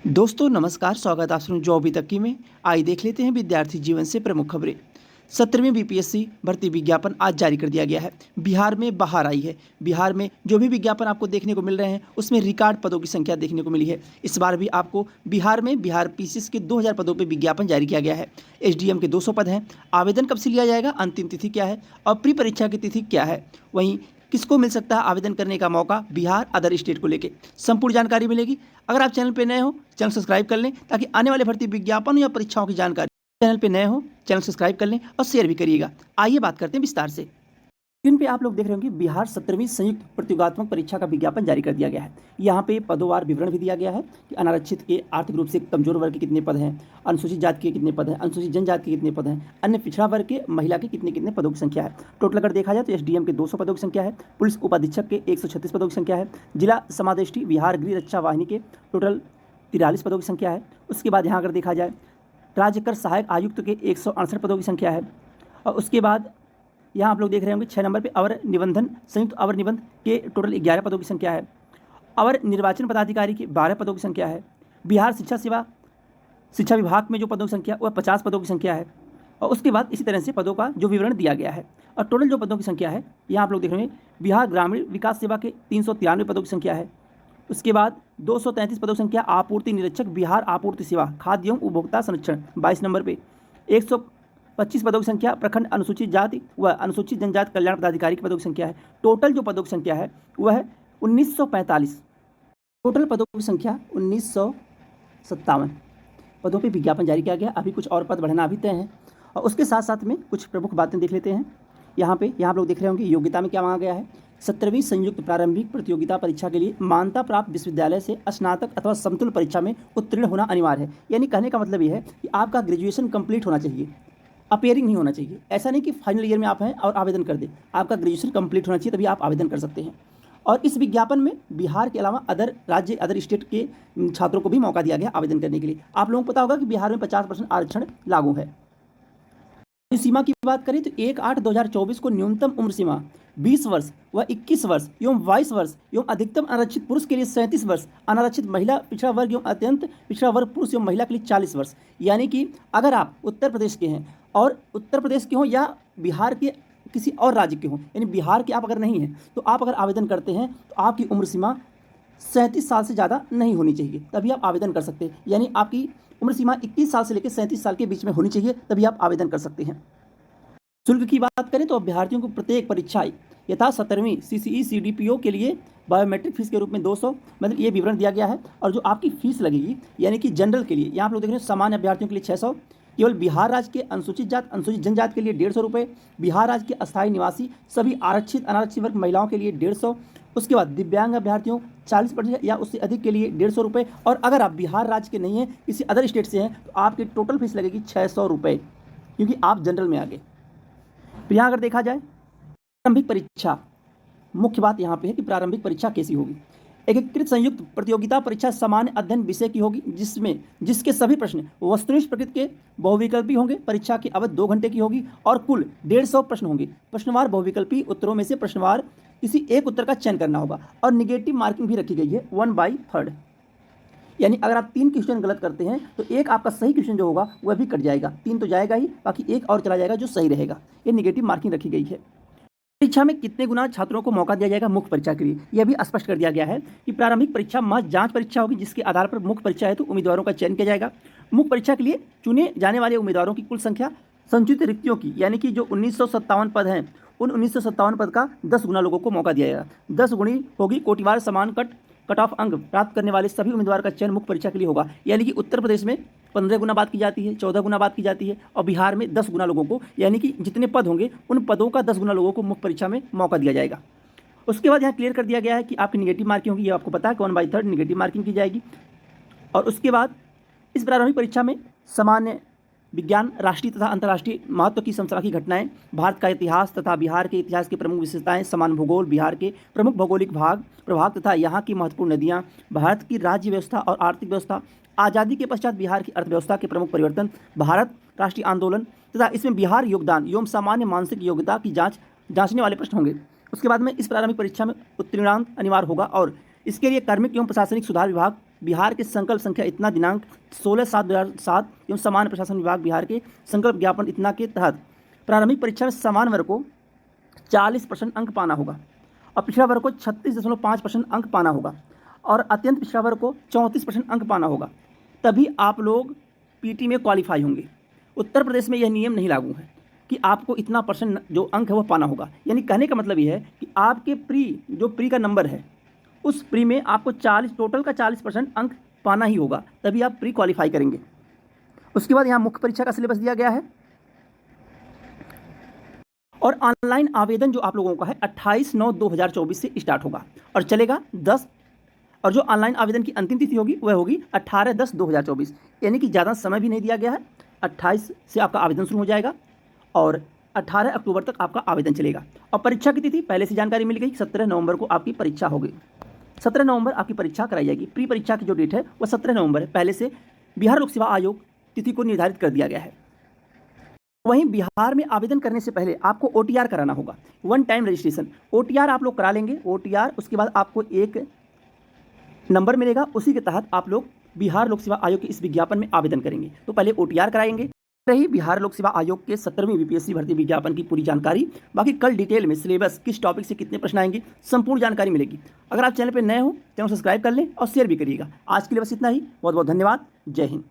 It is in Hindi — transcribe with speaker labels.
Speaker 1: दोस्तों नमस्कार, स्वागत आप सुन जो अभी तक की में। आइए देख लेते हैं विद्यार्थी जीवन से प्रमुख खबरें। 17वीं बीपीएससी भर्ती विज्ञापन आज जारी कर दिया गया है। बिहार में बाहर आई है। बिहार में जो भी विज्ञापन आपको देखने को मिल रहे हैं उसमें रिकॉर्ड पदों की संख्या देखने को मिली है। इस बार भी आपको बिहार में बिहार पीसीएस के 2000 पदों पर विज्ञापन जारी किया गया है। एसडीएम के 200 पद हैं। आवेदन कब से लिया जाएगा, अंतिम तिथि क्या है और प्री परीक्षा की तिथि क्या है, वहीं किसको मिल सकता है आवेदन करने का मौका बिहार अदर स्टेट को लेकर संपूर्ण जानकारी मिलेगी। अगर आप चैनल पर नए हो चैनल सब्सक्राइब कर लें ताकि आने वाले भर्ती विज्ञापन या परीक्षाओं की जानकारी, चैनल पे नए हो चैनल सब्सक्राइब कर लें और शेयर भी करिएगा। आइए बात करते हैं विस्तार से। स्क्रीन पे आप लोग देख रहे होंगे बिहार 17वीं संयुक्त प्रतियोगात्मक परीक्षा का विज्ञापन जारी कर दिया गया है। यहाँ पे पदोवार विवरण भी दिया गया है कि अनारक्षित के आर्थिक रूप से कमजोर वर्ग के कितने पद हैं, अनुसूचित जाति के कितने पद हैं, अनुसूचित जनजाति के कितने पद हैं, अन्य पिछड़ा वर्ग के महिला के कितने कितने पदों की संख्या है। टोटल अगर देखा जाए तो एसडीएम के 200 पदों की संख्या है, पुलिस उपाधीक्षक के 136 पदों की संख्या है, जिला समादेष्टि बिहार गृह रक्षा वाहिनी के टोटल 43 पदों की संख्या है। उसके बाद यहाँ अगर देखा जाए राज्य कर सहायक आयुक्त के 168 पदों की संख्या है। और उसके बाद यहाँ आप लोग देख रहे होंगे 6 नंबर पे अवर निबंधन संयुक्त अवर निबंध के टोटल 11 पदों की संख्या है। अवर निर्वाचन पदाधिकारी के 12 पदों की संख्या है। बिहार शिक्षा विभाग में जो पदों की संख्या वह 50 पदों की संख्या है। और उसके बाद इसी तरह से पदों का जो विवरण दिया गया है और टोटल जो पदों की संख्या है यहाँ आप लोग देख रहे हैं बिहार ग्रामीण विकास सेवा के 393 पदों की संख्या है। उसके बाद 233 पदों की संख्या आपूर्ति निरीक्षक बिहार आपूर्ति सेवा खाद्य एवं उपभोक्ता संरक्षण 22 नंबर पे। 125 पदों की संख्या प्रखंड अनुसूचित जाति व अनुसूचित जनजाति कल्याण पदाधिकारी के पदों की संख्या है। टोटल जो पदों की संख्या है वह है 1945। टोटल पदों की संख्या 1957 पदों पर विज्ञापन जारी किया गया। अभी कुछ और पद बढ़ना अभी तय हैं और उसके साथ साथ में कुछ प्रमुख बातें देख लेते हैं। यहाँ आप लोग देख रहे होंगे योग्यता में क्या मांगा गया है। 17वीं संयुक्त प्रारंभिक प्रतियोगिता परीक्षा के लिए मान्यता प्राप्त विश्वविद्यालय से स्नातक अथवा समतुल्य परीक्षा में उत्तीर्ण होना अनिवार्य है। यानी कहने का मतलब यह है कि आपका ग्रेजुएशन कंप्लीट होना चाहिए, अपेयरिंग नहीं होना चाहिए। ऐसा नहीं कि फाइनल ईयर में आप हैं और आवेदन कर दें, आपका ग्रेजुएशन कंप्लीट होना चाहिए तभी आप आवेदन कर सकते हैं। और इस विज्ञापन में बिहार के अलावा अदर राज्य अदर स्टेट के छात्रों को भी मौका दिया गया आवेदन करने के लिए। आप लोगों को पता होगा कि बिहार में 50% आरक्षण लागू है। सीमा की बात करें तो 1/8/2024 को न्यूनतम उम्र सीमा 20 वर्ष व 21 वर्ष एवं 22 वर्ष एवं अधिकतम अनारक्षित पुरुष के लिए 37 वर्ष, अनारक्षित महिला पिछड़ा वर्ग एवं अत्यंत पिछड़ा वर्ग पुरुष एवं महिला के लिए 40 वर्ष। यानी कि अगर आप उत्तर प्रदेश के हैं और उत्तर प्रदेश के हों या बिहार के किसी और राज्य के हों, यानी बिहार के आप अगर नहीं हैं तो आप अगर आवेदन करते हैं तो आपकी उम्र सीमा 37 साल से ज़्यादा नहीं होनी चाहिए, तभी आप आवेदन कर सकते हैं। यानी आपकी उम्र सीमा 21 साल से लेकर 37 साल के बीच में होनी चाहिए, तभी आप आवेदन कर सकते हैं। शुल्क की बात करें तो अभ्यर्थियों को प्रत्येक परीक्षा यथा 17वीं सीसीई सीडीपीओ के लिए बायोमेट्रिक फीस के रूप में 200 मतलब ये विवरण दिया गया है। और जो आपकी फीस लगेगी यानी कि जनरल के लिए यहाँ आप लोग देख रहे हैं सामान्य अभ्यर्थियों के लिए 600, केवल बिहार राज्य के अनुसूचित जाति अनुसूचित जनजाति के लिए 150 रुपये, बिहार राज्य के अस्थायी निवासी सभी आरक्षित अनारक्षित वर्ग महिलाओं के लिए 150। उसके बाद दिव्यांग अभ्यर्थियों 40% या उससे अधिक के लिए 150 रुपये। और अगर आप बिहार राज्य के नहीं हैं, किसी अदर स्टेट से हैं, तो आपकी टोटल फीस लगेगी 600 रुपये, क्योंकि आप जनरल में आ गए। तो यहाँ अगर देखा जाए प्रारंभिक परीक्षा, मुख्य बात यहाँ पे है कि प्रारंभिक परीक्षा कैसी होगी। एकीकृत संयुक्त प्रतियोगिता परीक्षा सामान्य अध्ययन विषय की होगी, जिसके सभी प्रश्न वस्तुनिष्ठ प्रकृति के बहुविकल्पी होंगे। परीक्षा की अवधि 2 घंटे की होगी और कुल 150 प्रश्न होंगे। प्रश्नवार बहुविकल्पी उत्तरों में से प्रश्नवार किसी एक उत्तर का चयन करना होगा और निगेटिव मार्किंग भी रखी गई है 1/3। यानी अगर आप 3 क्वेश्चन गलत करते हैं तो एक आपका सही क्वेश्चन जो होगा वह भी कट जाएगा, 3 तो जाएगा ही, बाकी एक और चला जाएगा जो सही रहेगा। ये निगेटिव मार्किंग रखी गई है। परीक्षा में कितने गुना छात्रों को मौका दिया जाएगा मुख्य परीक्षा के लिए, यह भी स्पष्ट कर दिया गया है कि प्रारंभिक परीक्षा महज जांच परीक्षा होगी, जिसके आधार पर मुख्य परीक्षा है तो उम्मीदवारों का चयन किया जाएगा। मुख्य परीक्षा के लिए चुने जाने वाले उम्मीदवारों की कुल संख्या संचित रिक्तियों की, यानी कि जो 1957 पद हैं उन 1957 पद का 10 गुना लोगों को मौका दिया जाएगा। 10 गुणी होगी कोटिवार समान कट ऑफ अंक प्राप्त करने वाले सभी उम्मीदवार का चयन मुख्य परीक्षा के लिए होगा। यानी कि उत्तर प्रदेश में 15 गुना बात की जाती है, 14 गुना बात की जाती है और बिहार में 10 गुना लोगों को, यानी कि जितने पद होंगे उन पदों का 10 गुना लोगों को मुख्य परीक्षा में मौका दिया जाएगा। उसके बाद यहाँ क्लियर कर दिया गया है कि आपकी निगेटिव मार्किंग होगी, ये आपको पता है 1/3 निगेटिव मार्किंग की जाएगी। और उसके बाद इस प्रारंभिक परीक्षा में सामान्य विज्ञान, राष्ट्रीय तथा अंतर्राष्ट्रीय महत्व की समसामयिक की घटनाएं, भारत का इतिहास तथा बिहार के इतिहास की प्रमुख विशेषताएं, समान भूगोल, बिहार के प्रमुख भौगोलिक प्रभाग तथा यहाँ की महत्वपूर्ण नदियाँ, भारत की राज्य व्यवस्था और आर्थिक व्यवस्था, आज़ादी के पश्चात बिहार की अर्थव्यवस्था के प्रमुख परिवर्तन, भारत राष्ट्रीय आंदोलन तथा इसमें बिहार योगदान एवं सामान्य मानसिक योग्यता की जांचने वाले प्रश्न होंगे। उसके बाद में इस प्रारंभिक परीक्षा में उत्तीर्णांक अनिवार्य होगा और इसके लिए कार्मिक एवं प्रशासनिक सुधार विभाग बिहार के संकल्प संख्या इतना दिनांक 16/7/2007 एवं सामान्य प्रशासन विभाग बिहार के संकल्प ज्ञापन इतना के तहत प्रारंभिक परीक्षा में समान वर्ग को 40% अंक पाना होगा और पिछड़ा वर्ग को 36.5% अंक पाना होगा और अत्यंत पिछड़ा वर्ग को 34% अंक पाना होगा, तभी आप लोग पीटी में क्वालिफाई होंगे। उत्तर प्रदेश में यह नियम नहीं लागू है कि आपको इतना परसेंट जो अंक है वह पाना होगा। यानी कहने का मतलब यह है कि आपके प्री का नंबर है, उस प्री में आपको टोटल का 40% अंक पाना ही होगा, तभी आप प्री क्वालिफाई करेंगे। उसके बाद यहाँ मुख्य परीक्षा का सिलेबस दिया गया है और ऑनलाइन आवेदन जो आप लोगों का है 28/9/2024 से स्टार्ट होगा और चलेगा 10, और जो ऑनलाइन आवेदन की अंतिम तिथि होगी वह होगी 18/10/2024। यानी कि ज़्यादा समय भी नहीं दिया गया है। 28 से आपका आवेदन शुरू हो जाएगा और 18 अक्टूबर तक आपका आवेदन चलेगा। और परीक्षा की तिथि पहले से जानकारी मिल गई, 17 नवंबर को आपकी परीक्षा होगी। 17 नवंबर आपकी परीक्षा कराई जाएगी। प्री परीक्षा की जो डेट है वह 17 नवंबर है। पहले से बिहार लोक सेवा आयोग तिथि को निर्धारित कर दिया गया है। वहीं बिहार में आवेदन करने से पहले आपको OTR कराना होगा, वन टाइम रजिस्ट्रेशन। OTR आप लोग करा लेंगे। OTR उसके बाद आपको एक नंबर मिलेगा, उसी के तहत आप लोग बिहार लोक सेवा आयोग के इस विज्ञापन में आवेदन करेंगे। तो पहले OTR कराएंगे। रही बिहार लोक सेवा आयोग के 17वीं BPSC भर्ती विज्ञापन की पूरी जानकारी। बाकी कल डिटेल में सिलेबस, किस टॉपिक से कितने प्रश्न आएंगे, संपूर्ण जानकारी मिलेगी। अगर आप चैनल पर नए हो चैनल सब्सक्राइब कर लें और शेयर भी करिएगा। आज के लिए बस इतना ही। बहुत बहुत धन्यवाद। जय हिंद।